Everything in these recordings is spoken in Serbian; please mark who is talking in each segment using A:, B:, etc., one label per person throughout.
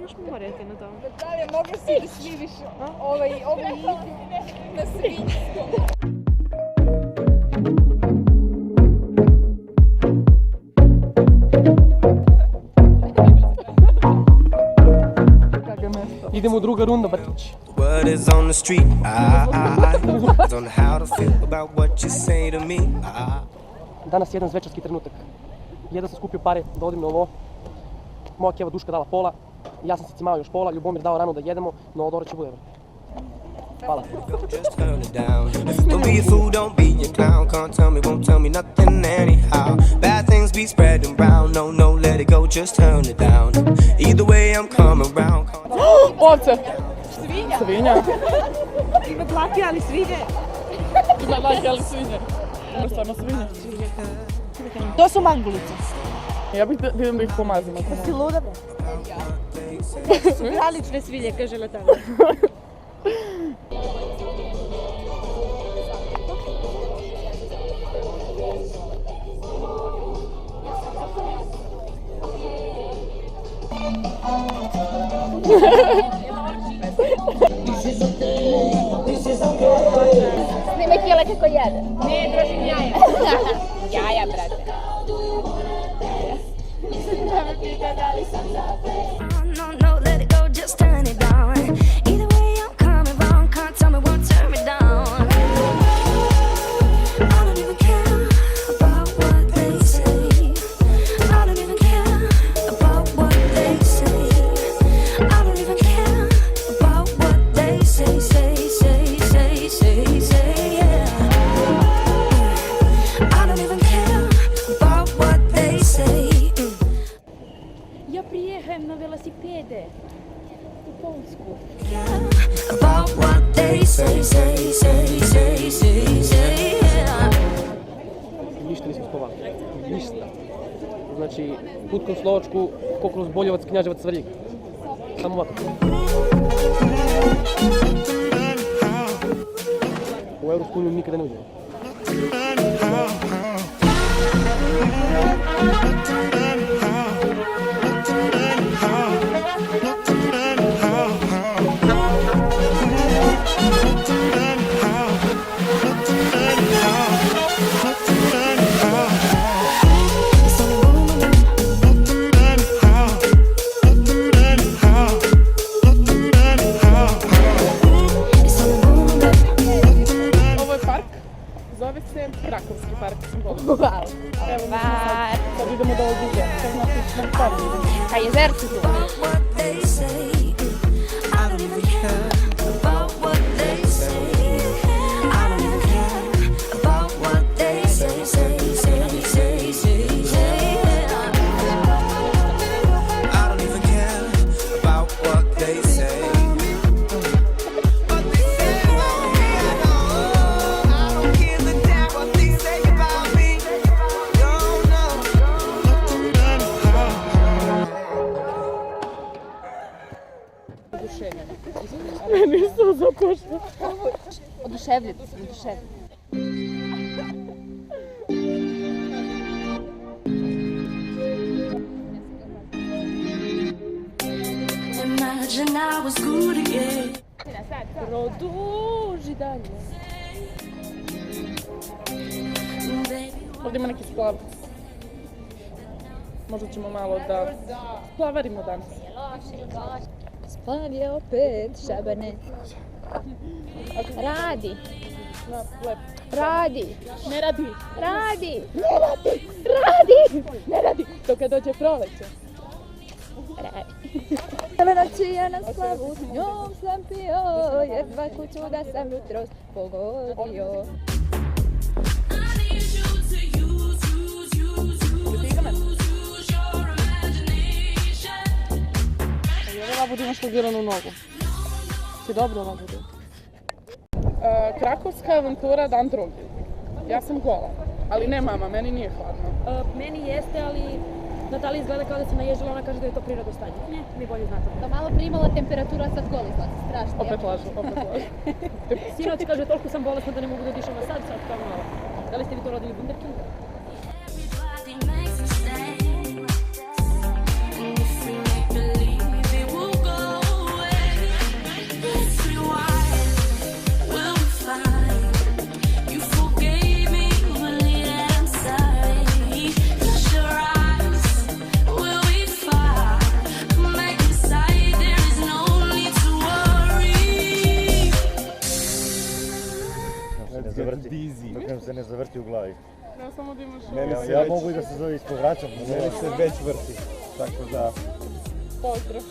A: baš morate na tamo.
B: Dalje, mogu si da svidiš ovu igru na svinjskom.
C: Idemo u druga runda, Brkić.
D: What is on the street? I don't know how to feel about what you say to me.
C: Danas je jedan zvečarski trenutak. Jedan sam skupio pare da odim na ovo. Moja keva Duška dala pola, ja sam se cimao još pola, Ljubomir dao rano da jedemo, no od ora će bude. Hvala.
D: Just turn it down. Don't be a fool, don't be a clown. Can't tell me, won't tell me nothing anyhow. Bad things be spreading round. No, no, let it go, just turn it down. Either way, I'm coming round.
B: Ovce.
A: Svinja.
B: Svinja.
A: Ima dlake, ali svinje.
B: Ima dlake, ali svinje. Ima stvarno svinje.
A: To su mangulice.
B: Ja bih da idem da ih pomazim.
A: Si luda, bre? Su granične svinje, kaže Letana.
E: Snimaj Kjela kako jede.
A: Ne, tražim jaja.
E: Jaja, brate.
F: No, no, let it go, just turn it down. Either way, I'm coming round. Can't tell me what, turn me down. I don't even care about what they say. I don't even care about what they say. I don't even care about what they say, yeah. I don't even care about what they say.
E: Ja prijehajem na velosipede u Polsku.
F: About what they say, yeah.
C: Ništa nismo spavali. Ništa. Znači, put kroz Slovačku, ko kroz Boljevac, Knjaževac, Svrljig. Samo ovako. U Evropsku uniju nikada ne uđemo.
B: Ovo je park. Zove se Krakovski park.
E: Wow.
B: Sad idemo do ovog jezera. Sad znate na park idemo.
E: A jezerci tu.
F: What they say, I don't even care about what they say. I don't even care about what they say, yeah.
D: I don't even care about what they say. What they say about me, I don't give a damn what they say about me. No, no.
B: Nisam zapošla.
E: Oduševljeni sam, oduševljeni.
F: Imagine I was good again.
B: Produži dalje. Ovdje ima neki splav. Možda ćemo malo da plavarimo danas.
E: Splav je opet Šabane. Radi. Radi.
B: Ne radi.
E: Radi. Radi.
B: Ne radi. Dok kad dođe proleće.
E: Radi. Ove noći ja na splavu s njom sam pio, jedva kuću da sam jutros pogodio.
B: Ova budi imaš logiranu nogu. Si dobro ova budi. Krakovska avantura dan drugi. Ja sam gola, ali ne mama, meni nije hladno.
G: Meni jeste, ali Natalija izgleda kao da se naježila, ona kaže da je to prirodno stanje. Ne, mi bolje znate.
E: Da malo primala temperatura, sad goli izlazi, strašno.
B: Opet lažu, opet lažu.
G: Sinoć kaže, toliko sam bolesna da ne mogu da dišem, a sad kao malo. Da li ste vi to rodili Bunderkind?
F: Everybody makes a stand. And if we make believe, it will
H: se ne zavrti u glavi.
B: Ja samo da imaš
H: Ja mogu i da se zove ispod vraćam. Meni se već vrti. Tako da...
B: pozdrav.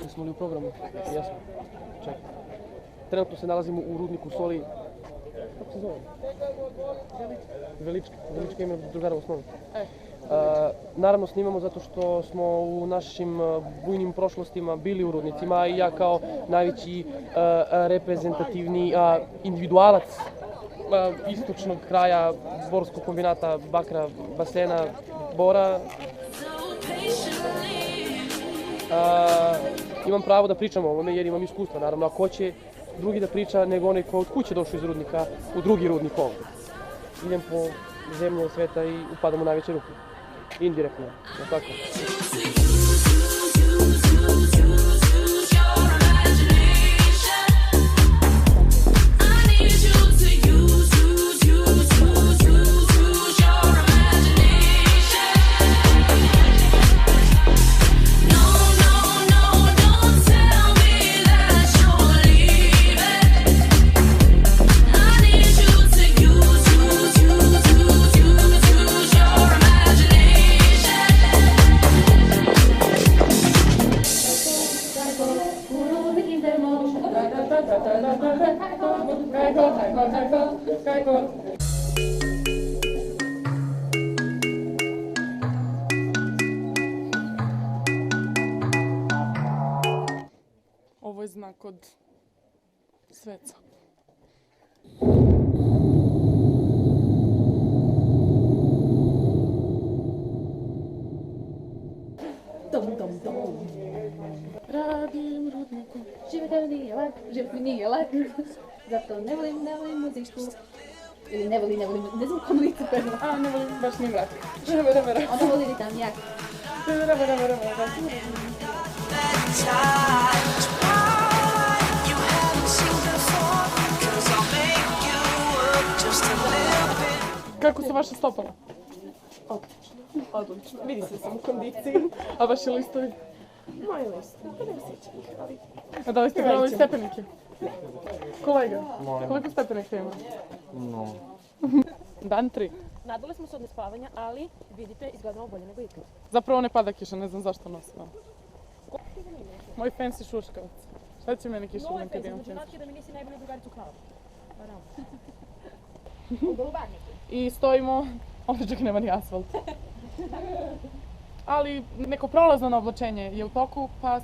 C: Jesmo li u programu? Jesmo. Čekaj. Trenutno se nalazimo u rudniku soli. Kako se zove? Velička. Velička ima drugara u osnovi. Naravno snimamo zato što smo u našim bujnim prošlostima bili u rudnicima i ja kao najveći reprezentativni individualac istočnog kraja Borskog kombinata Bakra basena Bora imam pravo da pričam o ovome jer imam iskustva, naravno, a ko će drugi da priča nego onaj ko od kuće došao iz rudnika u drugi rudnik ovdje. Idem po zemlje sveta i upadam u najveće ruke. Indirektno, je tako?
B: Ovo je znak od sveca. Radim rudniku.
E: Život mi nije lak, zato ne volim muzičku. Ili ne volim, ne znam kom licu peva.
B: Ne volim baš ni vrat.
E: Ona voli ritam jak.
B: Kako su vaše stopala? Odlično. Vidi se sam u kondiciji. A vaši listovi?
A: Moje listo, pa ne osjećam ih, ali...
B: A da li ste gledali stepenike? Kolega, koliko stepenika ima?
C: No.
B: Dan 3.
G: Nadali smo se od nespavanja, ali vidite, izgledamo bolje nego ikad.
B: Zapravo ne pada kiša, ne znam zašto nosim. Moj fancy šuškavac. Šta će meni kiša kad imam fancy?
G: Znači da mi nisi najbolju drugaricu kao.
B: I stojimo, ovdje čak nema ni asfalt. Ali neko prolazno oblačenje je u toku, pa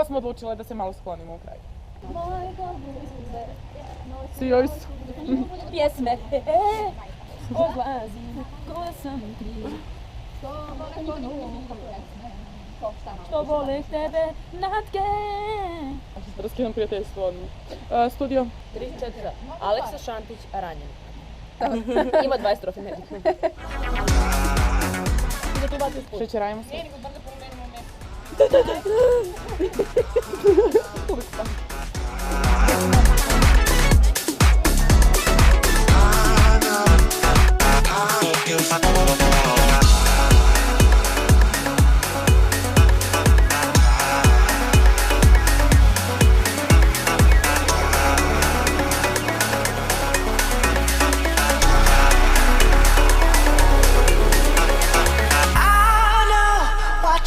B: smo odlučile da se malo sklonimo u kraju. Svi joj su.
G: Pjesme, odlazi, ko sam ti. Što vole tebe, natke.
B: Raskidam prijateljstvo odmah. Studio.
G: 3-4. Aleksa Šantić, ranjen. Ima 20 trofi, nebitno. I da tu baci sput.
B: Šećerajmo se.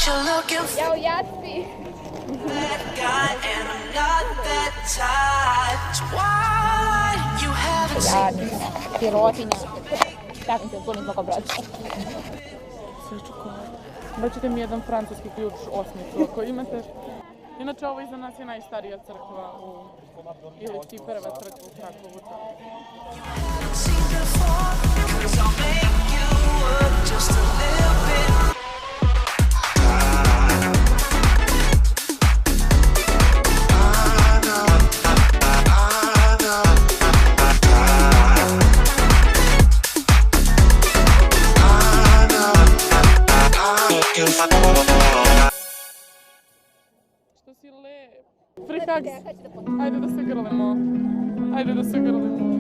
D: You're looking for
E: Jao, Jaspi!
D: that guy, and I'm not that type. Why you haven't seen
E: Sirotinja. Takvim se punim zbog obraća.
B: Sve čokolade. Daćete mi jedan francuski ključ osmicu ako imate. Inače ovo iza nas je najstarija crkva ili ti prva crkva u Krakovu.
D: seen before? 'Cause I'll make you work just a little bit.
B: Kaks. Ajde da se grlimo. Ajde da se grlimo.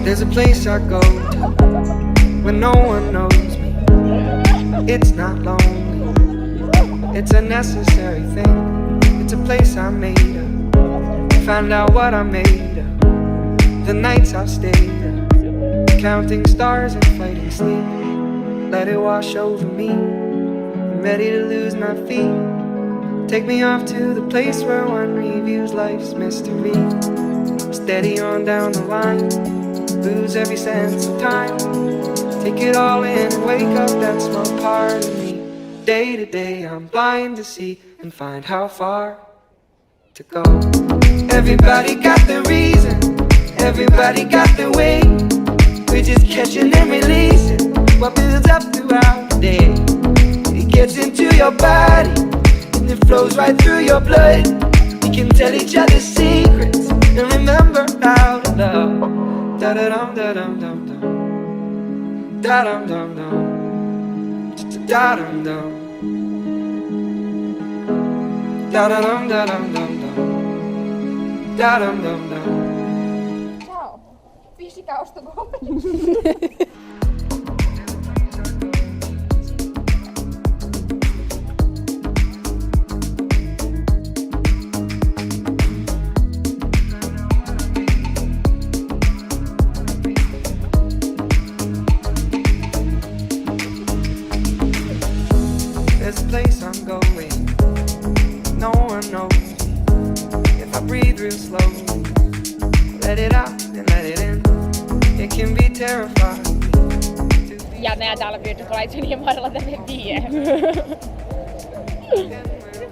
D: There's a place I go to when no one knows me. It's not lonely, it's a necessary thing. It's a place I made up, found out what I'm made of. The nights I've stayed up, counting stars and fighting sleep. Let it wash over me, I'm ready to lose my feet. Take me off to the place where one reviews life's mystery. Steady on down the line, lose every sense of time. Take it all in and wake up that small part of me. Day to day I'm blind to see and find how far to go. Everybody got their reason, everybody got their way. We're just catching and releasing what builds up throughout the day. It gets into your body and it flows right through your blood. We can tell each other secrets and remember how to love. Da da dum da dum dum dum. Da dum dum dum. Da dum dum. Da da dum da dum dum dum. Da dum dum dum.
E: Ćao. Piši kao što govoriš.
D: There's a place I'm going, no one knows me. If I breathe real slowly, let it out and let it in. It can be terrifying.
A: Jadna, ja dala bio čokoladicu, nije morala da me bije.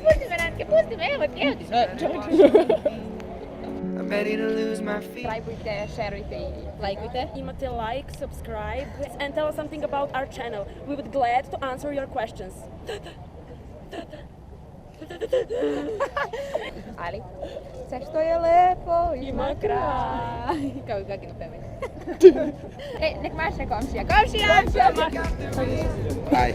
A: Pusti me, Nanke, pusti me, evo ti.
D: I'm ready to lose my feet.
A: Lajkujte, šerujte i lajkujte.
G: Imate like, subscribe, and tell us something about our channel. We would glad to answer your questions.
A: Ali, sve što je lepo ima kraj. Kao i Gagino pevanje. Nek mašne komšija. Komšija!
H: Hi.